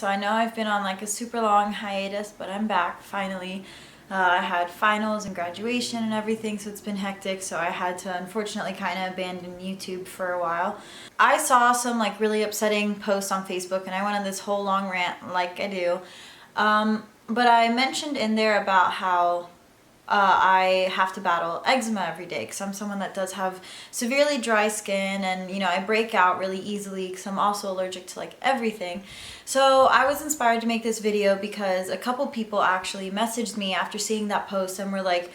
So I know I've been on like a super long hiatus, but I'm back finally. I had finals and graduation and everything, so it's been hectic, so I had to unfortunately kind of abandon YouTube for a while. I saw some like really upsetting posts on Facebook and I went on this whole long rant like I do. But I mentioned in there about how I have to battle eczema every day because I'm someone that does have severely dry skin, and you know, I break out really easily because I'm also allergic to like everything. So I was inspired to make this video because a couple people actually messaged me after seeing that post and were like,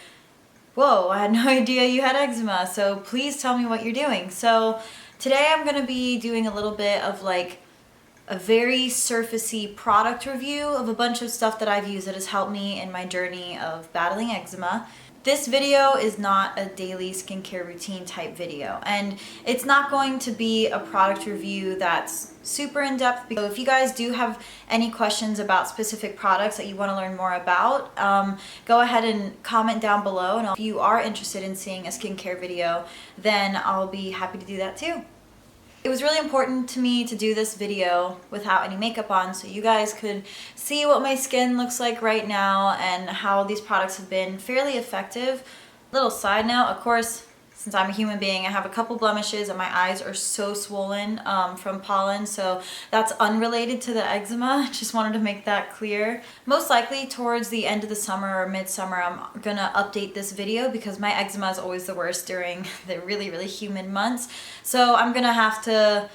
whoa, I had no idea you had eczema, so please tell me what you're doing. So today I'm going to be doing a little bit of like a very surfacey product review of a bunch of stuff that I've used that has helped me in my journey of battling eczema. This video is not a daily skincare routine type video, and it's not going to be a product review that's super in-depth. So if you guys do have any questions about specific products that you want to learn more about, go ahead and comment down below, and if you are interested in seeing a skincare video, then I'll be happy to do that too. It was really important to me to do this video without any makeup on so you guys could see what my skin looks like right now and how these products have been fairly effective. Little side note, of course, since I'm a human being, I have a couple blemishes and my eyes are so swollen from pollen, so that's unrelated to the eczema. Just wanted to make that clear. Most likely towards the end of the summer or midsummer, I'm gonna update this video because my eczema is always the worst during the really, really humid months. So I'm gonna have to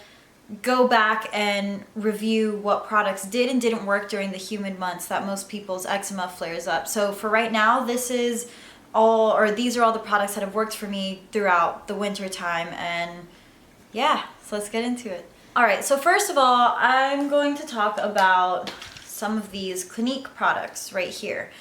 go back and review what products did and didn't work during the humid months that most people's eczema flares up. So for right now, these are all the products that have worked for me throughout the winter time, and yeah, so let's get into it. All right, so first of all, I'm going to talk about some of these Clinique products right here.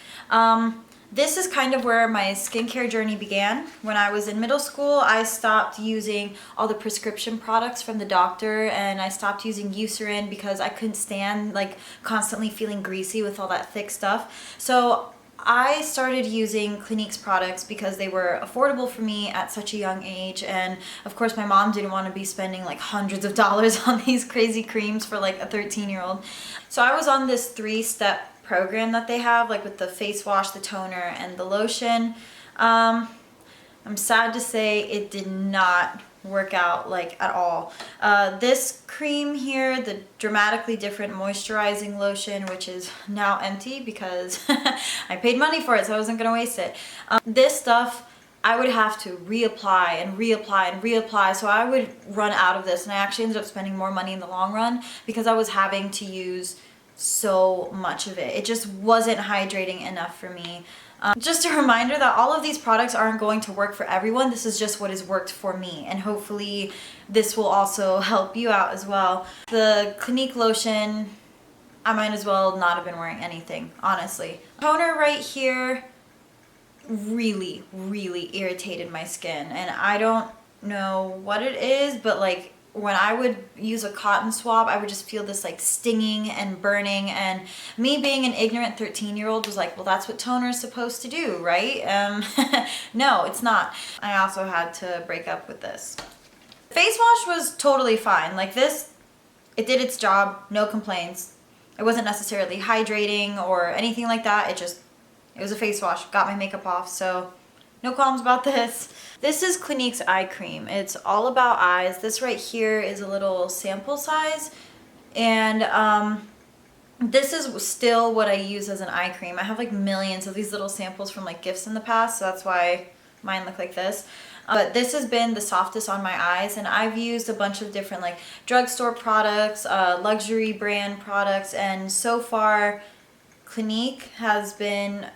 This is kind of where my skincare journey began. When I was in middle school, I stopped using all the prescription products from the doctor, and I stopped using Eucerin because I couldn't stand like constantly feeling greasy with all that thick stuff. So I started using Clinique's products because they were affordable for me at such a young age, and of course my mom didn't want to be spending like hundreds of dollars on these crazy creams for like a 13-year-old. So I was on this 3-step program that they have, like with the face wash, the toner, and the lotion. I'm sad to say it did not work out like at all. This cream here, the Dramatically Different Moisturizing Lotion, which is now empty because I paid money for it, so I wasn't gonna waste it. This stuff I would have to reapply and reapply and reapply, so I would run out of this, and I actually ended up spending more money in the long run because I was having to use so much of it. It just wasn't hydrating enough for me. Just a reminder that all of these products aren't going to work for everyone. This is just what has worked for me, and hopefully this will also help you out as well. The Clinique lotion, I might as well not have been wearing anything, honestly. Toner right here really, really irritated my skin, and I don't know what it is, but like when I would use a cotton swab, I would just feel this like stinging and burning, and me being an ignorant 13-year-old was like, well, that's what toner is supposed to do, right? No, it's not. I also had to break up with this. Face wash was totally fine. Like this, it did its job, no complaints. It wasn't necessarily hydrating or anything like that. It was a face wash, got my makeup off, so no qualms about this. This is Clinique's eye cream. It's all about eyes. This right here is a little sample size, and this is still what I use as an eye cream. I have like millions of these little samples from like gifts in the past, so that's why mine look like this. But this has been the softest on my eyes, and I've used a bunch of different like drugstore products, luxury brand products, and so far Clinique has been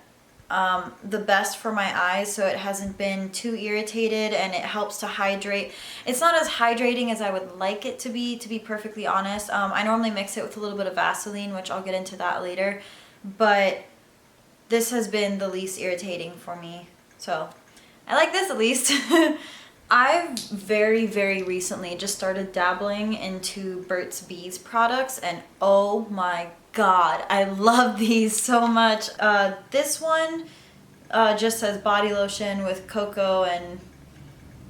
the best for my eyes, so it hasn't been too irritated, and it helps to hydrate. It's not as hydrating as I would like it to be perfectly honest. I normally mix it with a little bit of Vaseline, which I'll get into that later, but this has been the least irritating for me, so I like this at least. I've very, very recently just started dabbling into Burt's Bees products, and oh my God, I love these so much. This one just says body lotion with cocoa, and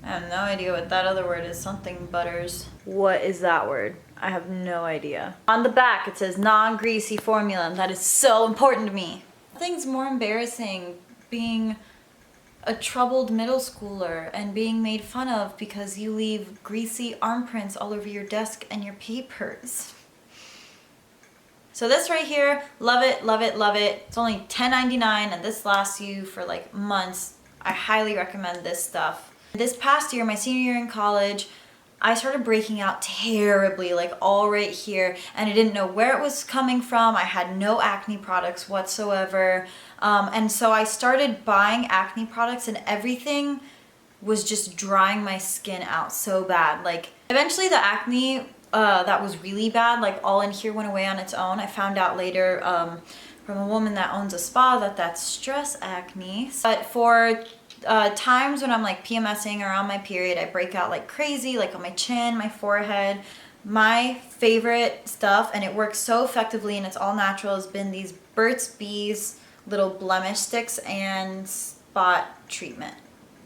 I have no idea what that other word is. Something butters. What is that word? I have no idea. On the back it says non-greasy formula, and that is so important to me. Nothing's more embarrassing being a troubled middle schooler and being made fun of because you leave greasy arm prints all over your desk and your papers. So this right here, love it, love it, love it. It's only $10.99 and this lasts you for like months. I highly recommend this stuff. This past year, my senior year in college, I started breaking out terribly, like all right here, and I didn't know where it was coming from. I had no acne products whatsoever. And so I started buying acne products and everything was just drying my skin out so bad. Like eventually the acne that was really bad, like all in here went away on its own. I found out later from a woman that owns a spa that that's stress acne. But for times when I'm like PMSing or on my period, I break out like crazy, like on my chin, my forehead. My favorite stuff, and it works so effectively and it's all natural, has been these Burt's Bees little blemish sticks and spot treatment.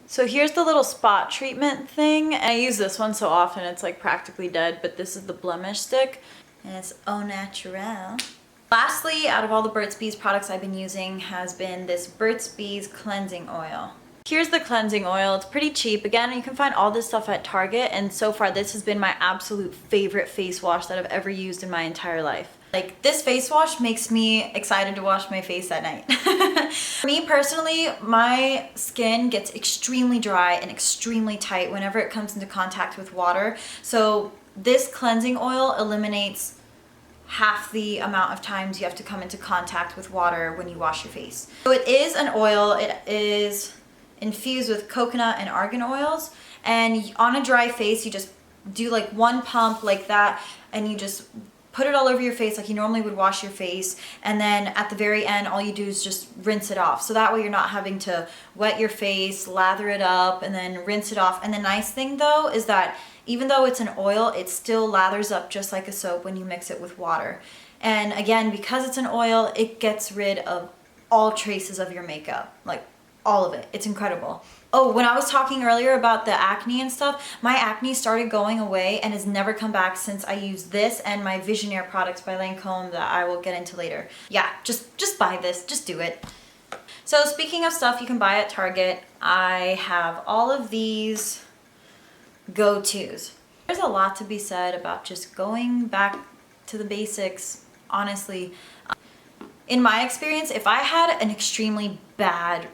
So here's the little spot treatment thing. And I use this one so often it's like practically dead, but this is the blemish stick and it's au naturel. Lastly, out of all the Burt's Bees products I've been using has been this Burt's Bees cleansing oil. Here's the cleansing oil. It's pretty cheap. Again, you can find all this stuff at Target, and so far this has been my absolute favorite face wash that I've ever used in my entire life. Like, this face wash makes me excited to wash my face at night. For me personally, my skin gets extremely dry and extremely tight whenever it comes into contact with water. So this cleansing oil eliminates half the amount of times you have to come into contact with water when you wash your face. So it is an oil. It is infused with coconut and argan oils, and on a dry face you just do like one pump like that and you just put it all over your face like you normally would wash your face, and then at the very end all you do is just rinse it off, so that way you're not having to wet your face, lather it up, and then rinse it off. And the nice thing though is that even though it's an oil, it still lathers up just like a soap when you mix it with water. And again, because it's an oil, it gets rid of all traces of your makeup, like all of it. It's incredible. Oh, when I was talking earlier about the acne and stuff, my acne started going away and has never come back since I used this and my Visionaire products by Lancôme that I will get into later. Yeah, just buy this, just do it. So speaking of stuff you can buy at Target, I have all of these go-tos. There's a lot to be said about just going back to the basics, honestly. In my experience, if I had an extremely bad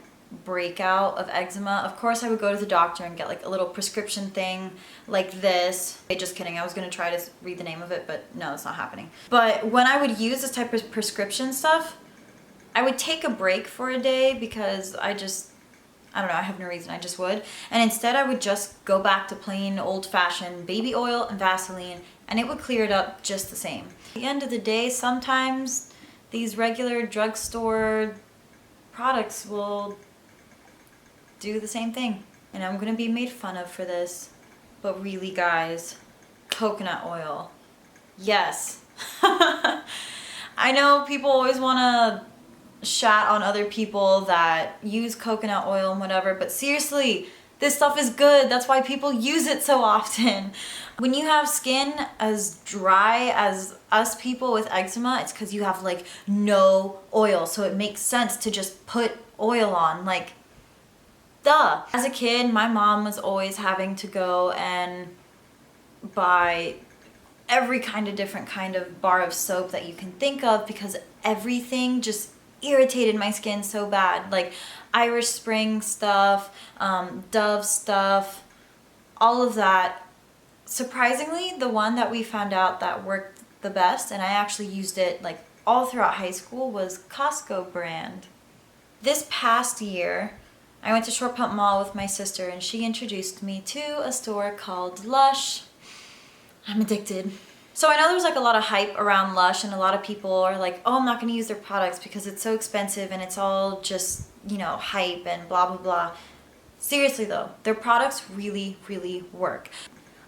breakout of eczema, of course I would go to the doctor and get like a little prescription thing like this. Hey, just kidding, I was gonna try to read the name of it, but no, it's not happening. But when I would use this type of prescription stuff, I would take a break for a day because I don't know, I have no reason, I just would. And instead I would just go back to plain old-fashioned baby oil and Vaseline, and it would clear it up just the same. At the end of the day, sometimes these regular drugstore products will do the same thing. And I'm gonna be made fun of for this, but really guys, coconut oil, yes. I know people always wanna shat on other people that use coconut oil and whatever, but seriously, this stuff is good. That's why people use it so often. When you have skin as dry as us people with eczema, it's because you have like no oil, so it makes sense to just put oil on, like, duh. As a kid, my mom was always having to go and buy every kind of different kind of bar of soap that you can think of because everything just irritated my skin so bad. Like Irish Spring stuff, Dove stuff, all of that. Surprisingly, the one that we found out that worked the best, and I actually used it like all throughout high school, was Costco brand. This past year, I went to Short Pump Mall with my sister and she introduced me to a store called Lush. I'm addicted. So I know there's like a lot of hype around Lush and a lot of people are like, oh, I'm not gonna use their products because it's so expensive and it's all just, you know, hype and blah, blah, blah. Seriously though, their products really, really work.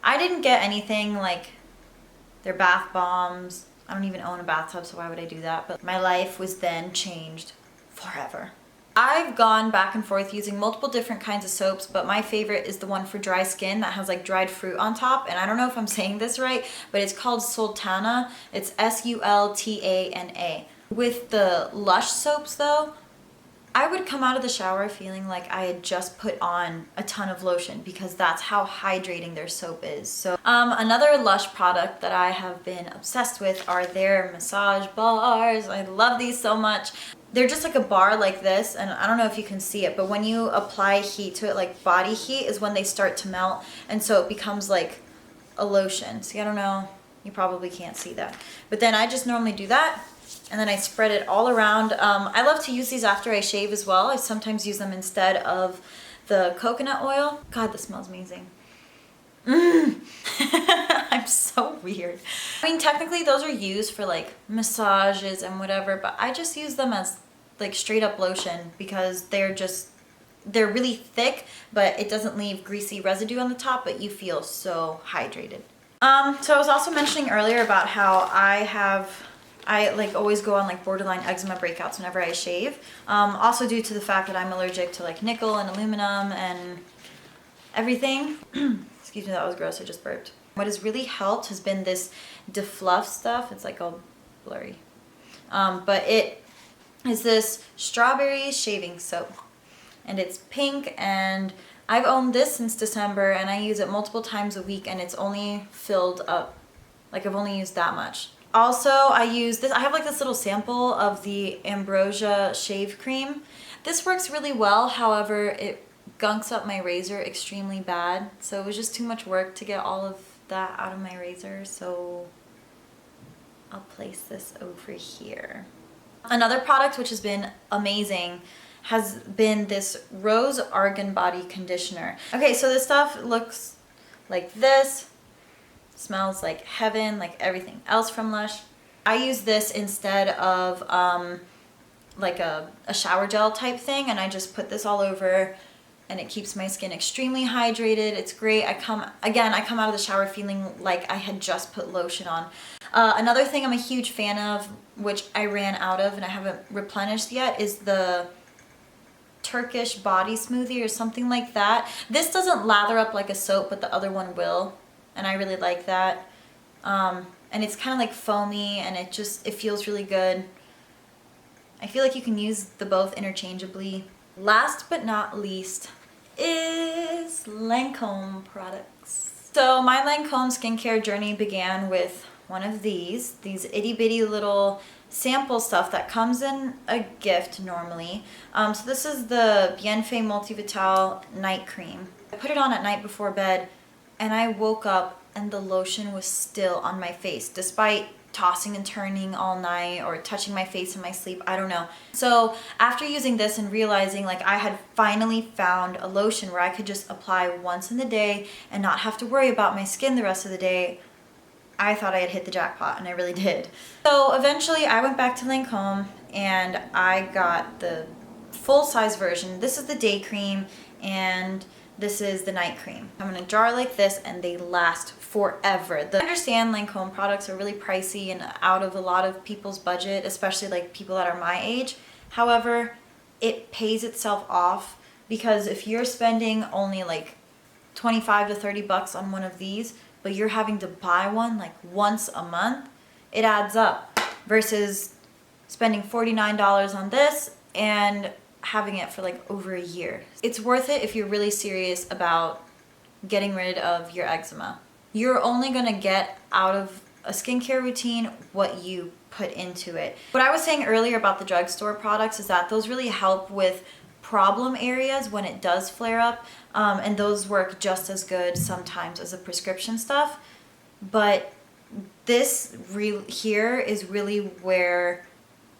I didn't get anything like their bath bombs. I don't even own a bathtub, so why would I do that? But my life was then changed forever. I've gone back and forth using multiple different kinds of soaps, but my favorite is the one for dry skin that has like dried fruit on top. And I don't know if I'm saying this right, but it's called Sultana. It's Sultana. With the Lush soaps though, I would come out of the shower feeling like I had just put on a ton of lotion because that's how hydrating their soap is. So another Lush product that I have been obsessed with are their massage bars. I love these so much. They're just like a bar like this, and I don't know if you can see it, but when you apply heat to it, like body heat, is when they start to melt, and so it becomes like a lotion. See, I don't know, you probably can't see that. But then I just normally do that, and then I spread it all around. I love to use these after I shave as well. I sometimes use them instead of the coconut oil. God, this smells amazing. I'm so weird. I mean, technically those are used for like massages and whatever, but I just use them as like straight up lotion because they're really thick, but it doesn't leave greasy residue on the top, but you feel so hydrated. So I was also mentioning earlier about how I like always go on like borderline eczema breakouts whenever I shave. Also due to the fact that I'm allergic to like nickel and aluminum and everything. Excuse me, that was gross, I just burped. What has really helped has been this DeFluff stuff. It's like all blurry. But it is this strawberry shaving soap. And it's pink, and I've owned this since December, and I use it multiple times a week, and it's only filled up. Like, I've only used that much. Also, I use this. I have like this little sample of the Ambrosia shave cream. This works really well, however, it gunks up my razor extremely bad, so it was just too much work to get all of that out of my razor, so I'll place this over here. Another product which has been amazing has been this Rose Argan Body Conditioner. Okay, so this stuff looks like this, smells like heaven, like everything else from Lush. I use this instead of like a shower gel type thing, and I just put this all over, and it keeps my skin extremely hydrated. It's great. I come out of the shower feeling like I had just put lotion on. Another thing I'm a huge fan of, which I ran out of and I haven't replenished yet, is the Turkish body smoothie or something like that. This doesn't lather up like a soap, but the other one will, and I really like that. And it's kind of like foamy, and it feels really good. I feel like you can use the both interchangeably. Last but not least is Lancôme products. So my Lancôme skincare journey began with one of these itty bitty little sample stuff that comes in a gift normally. So this is the Bienfait Multivital Night Cream. I put it on at night before bed, and I woke up and the lotion was still on my face despite tossing and turning all night or touching my face in my sleep, I don't know. So after using this and realizing like I had finally found a lotion where I could just apply once in the day and not have to worry about my skin the rest of the day, I thought I had hit the jackpot, and I really did. So eventually I went back to Lancôme and I got the full-size version. This is the day cream, and this is the night cream. I'm in a jar like this, and they last forever. I understand Lancôme products are really pricey and out of a lot of people's budget, especially like people that are my age. However, it pays itself off, because if you're spending only like 25 to 30 bucks on one of these, but you're having to buy one like once a month, it adds up, versus spending $49 on this and having it for like over a year. It's worth it if you're really serious about getting rid of your eczema. You're only gonna get out of a skincare routine what you put into it. What I was saying earlier about the drugstore products is that those really help with problem areas when it does flare up, and those work just as good sometimes as the prescription stuff. But this here is really where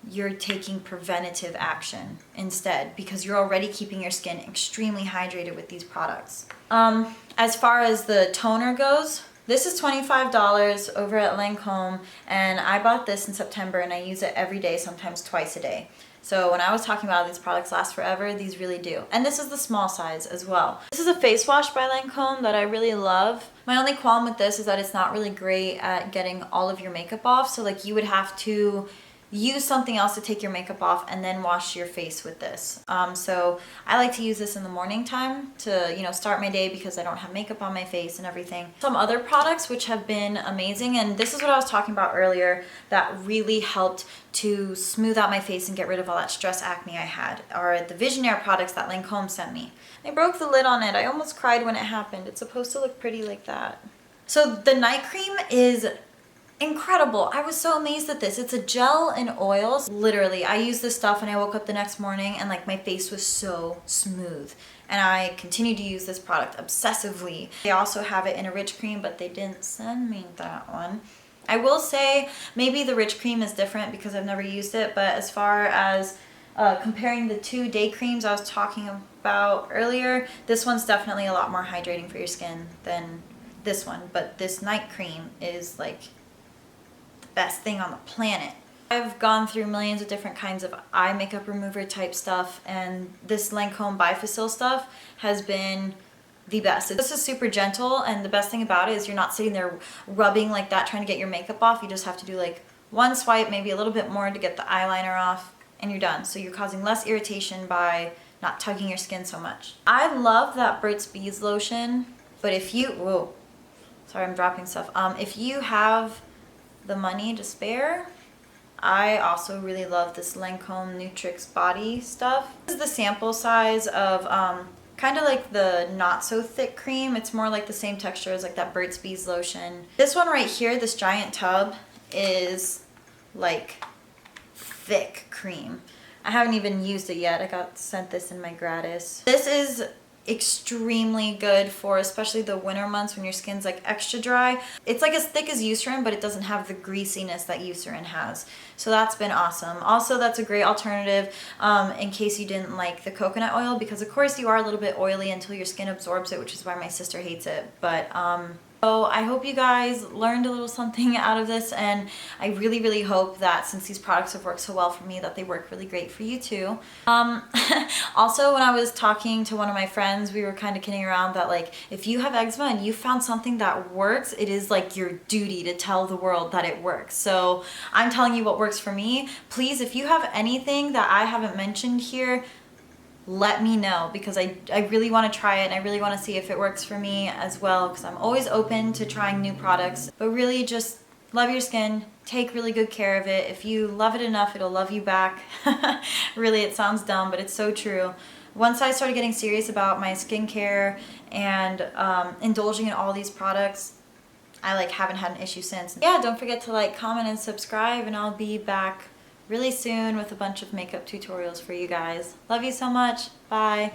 you're taking preventative action instead, because you're already keeping your skin extremely hydrated with these products. As far as the toner goes, this is $25 over at Lancôme, and I bought this in September, and I use it every day, sometimes twice a day. So when I was talking about these products last forever, these really do. And this is the small size as well. This is a face wash by Lancôme that I really love. My only qualm with this is that it's not really great at getting all of your makeup off. So like you would have to use something else to take your makeup off and then wash your face with this. So I like to use this in the morning time to, you know, start my day because I don't have makeup on my face and everything. Some other products which have been amazing, and this is what I was talking about earlier, that really helped to smooth out my face and get rid of all that stress acne I had, are the Visionaire products that Lancôme sent me. I broke the lid on it. I almost cried when it happened. It's supposed to look pretty like that. So the night cream is incredible. I was so amazed at this. It's a gel and oils. Literally, I used this stuff and I woke up the next morning and like my face was so smooth. And I continue to use this product obsessively. They also have it in a rich cream, but they didn't send me that one. I will say maybe the rich cream is different because I've never used it, but as far as comparing the 2 day creams I was talking about earlier, this one's definitely a lot more hydrating for your skin than this one. But this night cream is like best thing on the planet. I've gone through millions of different kinds of eye makeup remover type stuff, and this Lancôme Bifacil stuff has been the best. This is super gentle, and the best thing about it is you're not sitting there rubbing like that trying to get your makeup off. You just have to do like one swipe, maybe a little bit more to get the eyeliner off, and you're done. So you're causing less irritation by not tugging your skin so much. I love that Burt's Bees lotion, but if you, whoa, sorry I'm dropping stuff. If you have the money to spare, I also really love this Lancôme Nutrix body stuff. This is the sample size of kind of like the not so thick cream. It's more like the same texture as like that Burt's Bees lotion. This one right here, this giant tub, is like thick cream. I haven't even used it yet. I got sent this in my gratis. This is extremely good for especially the winter months when your skin's like extra dry. It's like as thick as Eucerin, but it doesn't have the greasiness that Eucerin has. So that's been awesome. Also, that's a great alternative in case you didn't like the coconut oil, because of course you are a little bit oily until your skin absorbs it, which is why my sister hates it. But so I hope you guys learned a little something out of this, and I really, really hope that since these products have worked so well for me, that they work really great for you too. Also, when I was talking to one of my friends, we were kind of kidding around that like, if you have eczema and you found something that works, it is like your duty to tell the world that it works. So I'm telling you what works for me. Please, if you have anything that I haven't mentioned here, let me know, because I really want to try it and I really want to see if it works for me as well, because I'm always open to trying new products. But really just love your skin, take really good care of it. If you love it enough, it'll love you back. Really, it sounds dumb, but it's so true. Once I started getting serious about my skincare and indulging in all these products, I like haven't had an issue since. Yeah, don't forget to like, comment, and subscribe, and I'll be back really soon with a bunch of makeup tutorials for you guys. Love you so much. Bye.